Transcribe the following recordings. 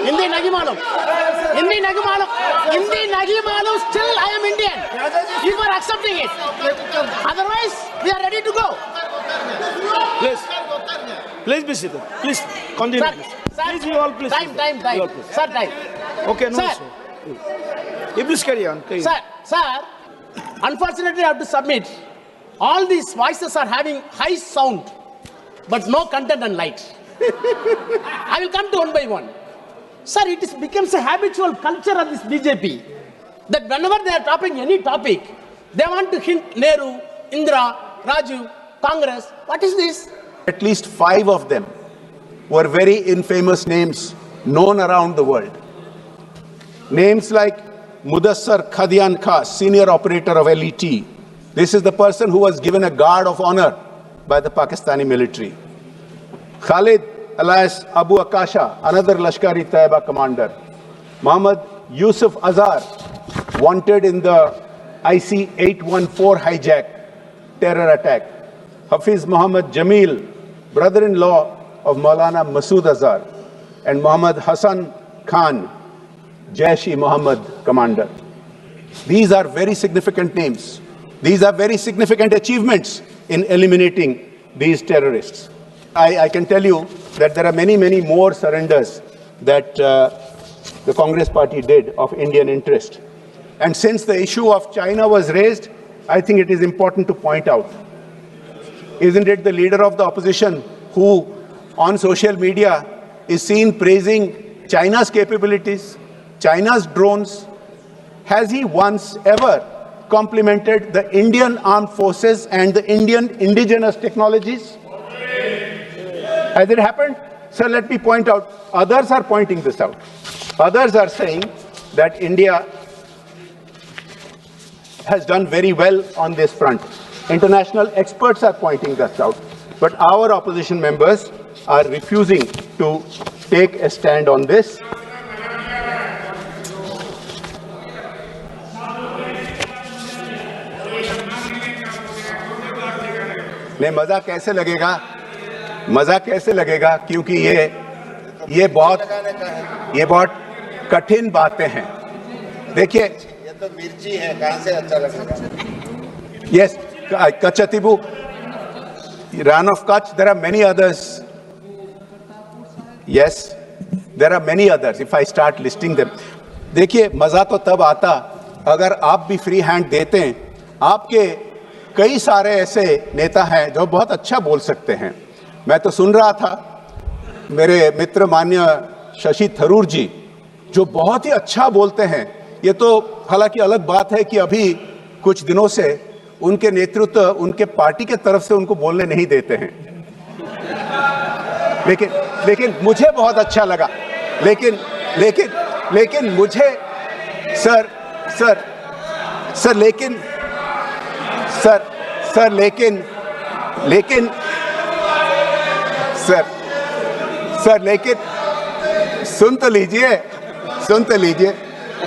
Hindi nahi malum. Still I am Indian. You are accepting it. Otherwise, we are ready to go. Please be seated. Please continue. Please, you all please. Time. Sir, time. Okay, no Sir. issue. You please carry on. Sir, unfortunately I have to submit, all these voices are having high sound, but no content and light. I will come to one by one. Sir, it becomes a habitual culture of this BJP that whenever they are topping any topic, they want to hint Nehru, Indira, Rajiv, Congress. What is this? At least 5 of them were very infamous names known around the world. Names like Mudassar Khadian Khan, senior operator of LET. This is the person who was given a guard of honor by the Pakistani military. Khalid alias Abu Akasha, another Lashkar-e-Taiba commander. Muhammad Yusuf Azhar, wanted in the IC 814 hijack terror attack. Hafiz Muhammad Jamil, brother-in-law of Maulana Masood Azhar, and Muhammad Hassan Khan, Jaish-e-Muhammad commander. These are very significant names. These are very significant achievements in eliminating these terrorists. I can tell you that there are many more surrenders that the Congress party did of Indian interest. And since the issue of China was raised, I think it is important to point out, isn't it the leader of the opposition who on social media is seen praising China's capabilities, China's drones? Has he once ever complimented the Indian armed forces and the Indian indigenous technologies? Has it happened? Sir, let me point out, others are pointing this out. Others are saying that India has done very well on this front. International experts are pointing this out. But our opposition members are refusing to take a stand on this. नहीं, मजा कैसे लगेगा? मजा कैसे लगेगा? क्योंकि ये बहुत कठिन बातें हैं. देखिए, ये तो मिर्ची है, कहां से अच्छा लगेगा? Yes, Kachatibu, Ran of Kutch, there are many others. Yes, there are many others. If I start listing them, देखिए, मजा तो तब आता अगर आप भी फ्री हैंड देते हैं. आपके कई सारे ऐसे नेता हैं जो बहुत अच्छा बोल सकते हैं. मैं तो सुन रहा था मेरे मित्र मान्य शशि थरूर जी जो बहुत ही अच्छा बोलते हैं. ये तो हालांकि अलग बात है कि अभी कुछ दिनों से उनके नेतृत्व उनके पार्टी के तरफ से उनको बोलने नहीं देते हैं. लेकिन मुझे बहुत अच्छा लगा. लेकिन मुझे सर सुन तो लीजिए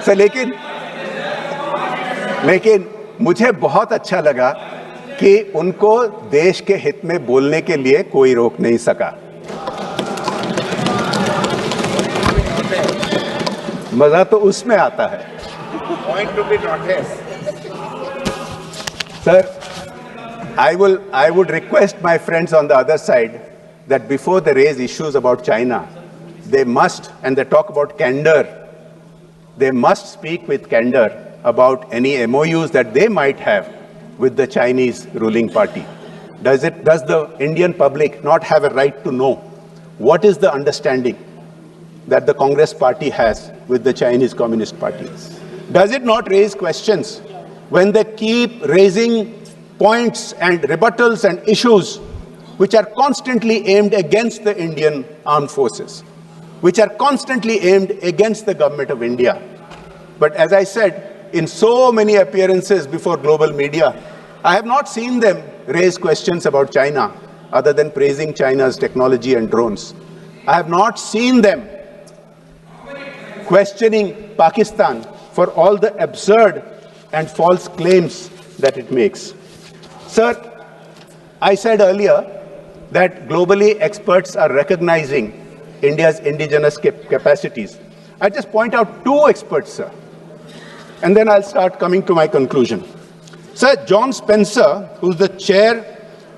सर. लेकिन मुझे बहुत अच्छा लगा कि उनको देश के हित में बोलने के लिए कोई रोक नहीं सका. मजा तो उसमें आता है. Point to be noted. Sir, I would request my friends on the other side that before they raise issues about China, they must, and they talk about candor, they must speak with candor about any MOUs that they might have with the Chinese ruling party. Does the Indian public not have a right to know what is the understanding that the Congress party has with the Chinese Communist Party? Does it not raise questions when they keep raising points and rebuttals and issues which are constantly aimed against the Indian armed forces, which are constantly aimed against the government of India? But as I said, in so many appearances before global media, I have not seen them raise questions about China other than praising China's technology and drones. I have not seen them questioning Pakistan for all the absurd and false claims that it makes. Sir, I said earlier that globally experts are recognizing India's indigenous capacities. I just point out two experts, sir, and then I'll start coming to my conclusion. Sir, John Spencer, who's the chair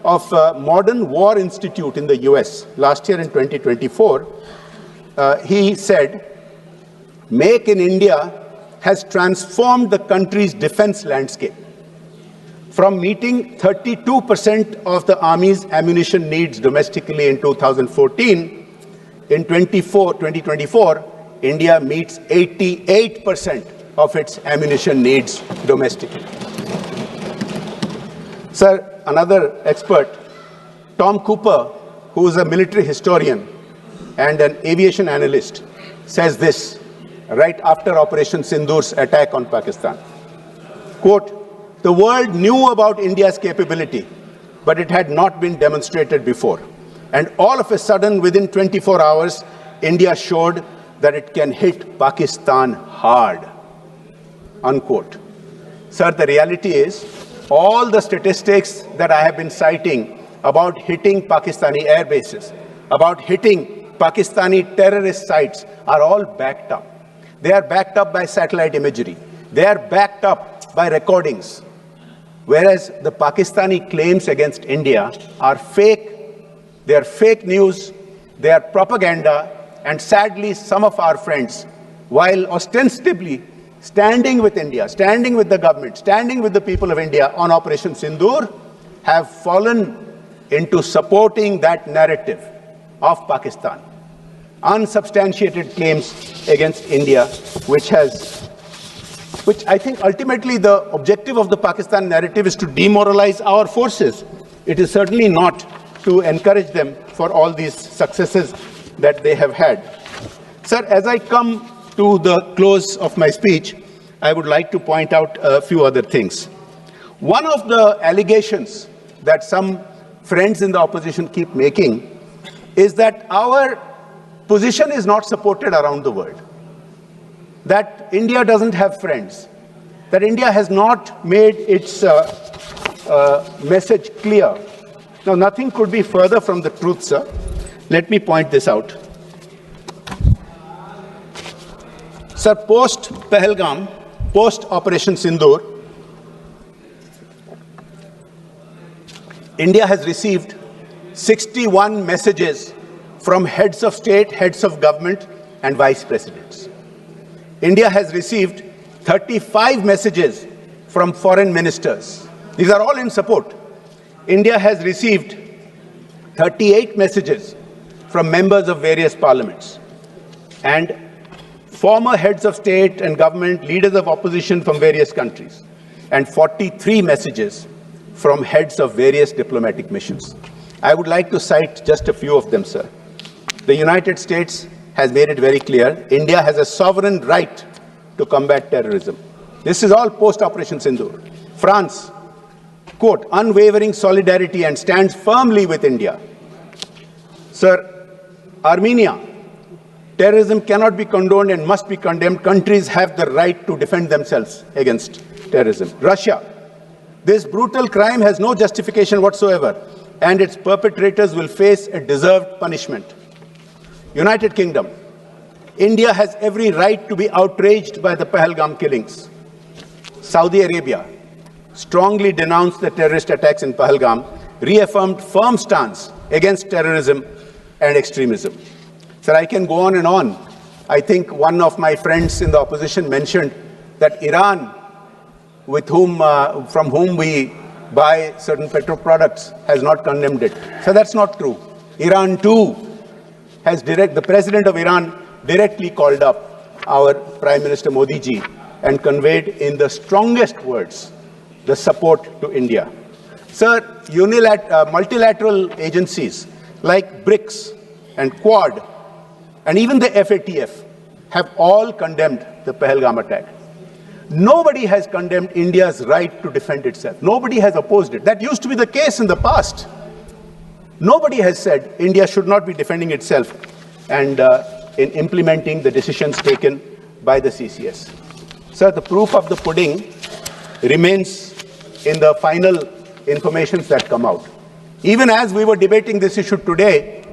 of Modern War Institute in the US last year in 2024, he said, "Make in India has transformed the country's defense landscape. From meeting 32% of the Army's ammunition needs domestically in 2014, in 2024, India meets 88% of its ammunition needs domestically." Sir, another expert, Tom Cooper, who is a military historian and an aviation analyst, says this right after Operation Sindhur's attack on Pakistan. Quote, "The world knew about India's capability, but it had not been demonstrated before. And all of a sudden, within 24 hours, India showed that it can hit Pakistan hard." Unquote. Sir, the reality is, all the statistics that I have been citing about hitting Pakistani air bases, about hitting Pakistani terrorist sites are all backed up. They are backed up by satellite imagery. They are backed up by recordings. Whereas the Pakistani claims against India are fake. They are fake news. They are propaganda. And sadly, some of our friends, while ostensibly standing with India, standing with the government, standing with the people of India on Operation Sindoor, have fallen into supporting that narrative of Pakistan. Unsubstantiated claims against India, which I think ultimately the objective of the Pakistan narrative is to demoralize our forces. It is certainly not to encourage them for all these successes that they have had. Sir, as I come to the close of my speech, I would like to point out a few other things. One of the allegations that some friends in the opposition keep making is that our position is not supported around the world, that India doesn't have friends, that India has not made its message clear. Now, nothing could be further from the truth, sir. Let me point this out. Sir, post-Pahalgam, post-Operation Sindoor, India has received 61 messages from heads of state, heads of government, and vice presidents. India has received 35 messages from foreign ministers. These are all in support. India has received 38 messages from members of various parliaments and former heads of state and government, leaders of opposition from various countries, and 43 messages from heads of various diplomatic missions. I would like to cite just a few of them, sir. The United States has made it very clear, India has a sovereign right to combat terrorism. This is all post-Operation Sindoor. France, quote, "unwavering solidarity and stands firmly with India." Sir, Armenia, terrorism cannot be condoned and must be condemned. Countries have the right to defend themselves against terrorism. Russia, this brutal crime has no justification whatsoever, and its perpetrators will face a deserved punishment. United Kingdom, India has every right to be outraged by the Pahalgam killings. Saudi Arabia strongly denounced the terrorist attacks in Pahalgam, reaffirmed firm stance against terrorism and extremism. Sir, I can go on and on. I think one of my friends in the opposition mentioned that Iran, from whom we buy certain petro products, has not condemned it. So that's not true. Iran too has the president of Iran directly called up our Prime Minister Modi ji and conveyed in the strongest words the support to India. Sir, multilateral agencies like BRICS and Quad and even the FATF have all condemned the Pahalgam attack. Nobody has condemned India's right to defend itself. Nobody has opposed it. That used to be the case in the past. Nobody has said India should not be defending itself and in implementing the decisions taken by the CCS. Sir, the proof of the pudding remains in the final information that come out. Even as we were debating this issue today,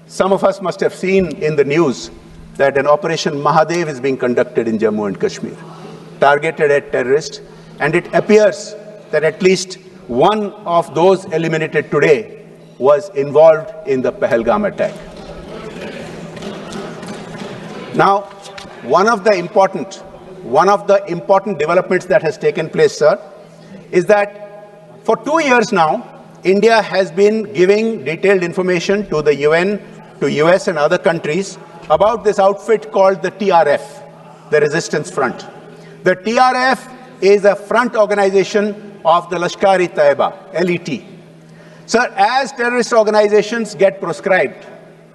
some of us must have seen in the news that an Operation Mahadev is being conducted in Jammu and Kashmir, targeted at terrorists, and it appears that at least one of those eliminated today was involved in the Pahalgam attack. Now, one of the important developments that has taken place, sir, is that for 2 years now, India has been giving detailed information to the UN, to US and other countries about this outfit called the TRF, the Resistance Front. The TRF is a front organization of the Lashkar-e-Taiba, LET. Sir, as terrorist organizations get proscribed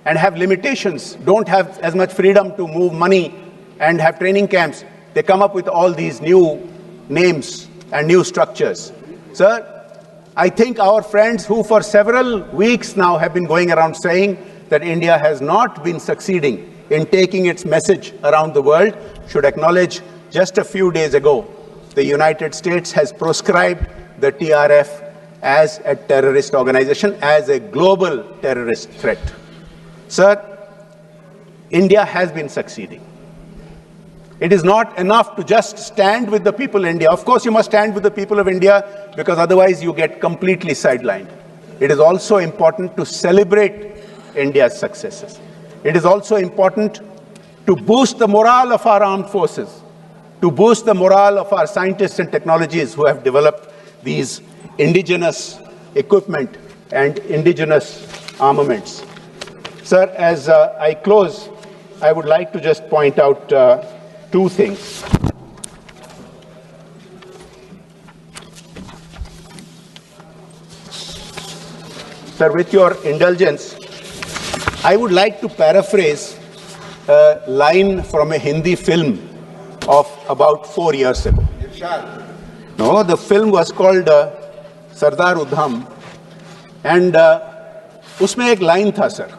and have limitations, don't have as much freedom to move money and have training camps, they come up with all these new names and new structures. Sir, I think our friends who for several weeks now have been going around saying that India has not been succeeding in taking its message around the world should acknowledge just a few days ago, the United States has proscribed the TRF as a terrorist organization, as a global terrorist threat. Sir, India has been succeeding. It is not enough to just stand with the people of India. Of course, you must stand with the people of India because otherwise you get completely sidelined. It is also important to celebrate India's successes. It is also important to boost the morale of our armed forces, to boost the morale of our scientists and technologists who have developed these indigenous equipment and indigenous armaments. Sir, as I close, I would like to just point out two things. Sir, with your indulgence, I would like to paraphrase a line from a Hindi film of about 4 years ago. No, the film was called Sardar Udham, and उसमें एक line था, sir.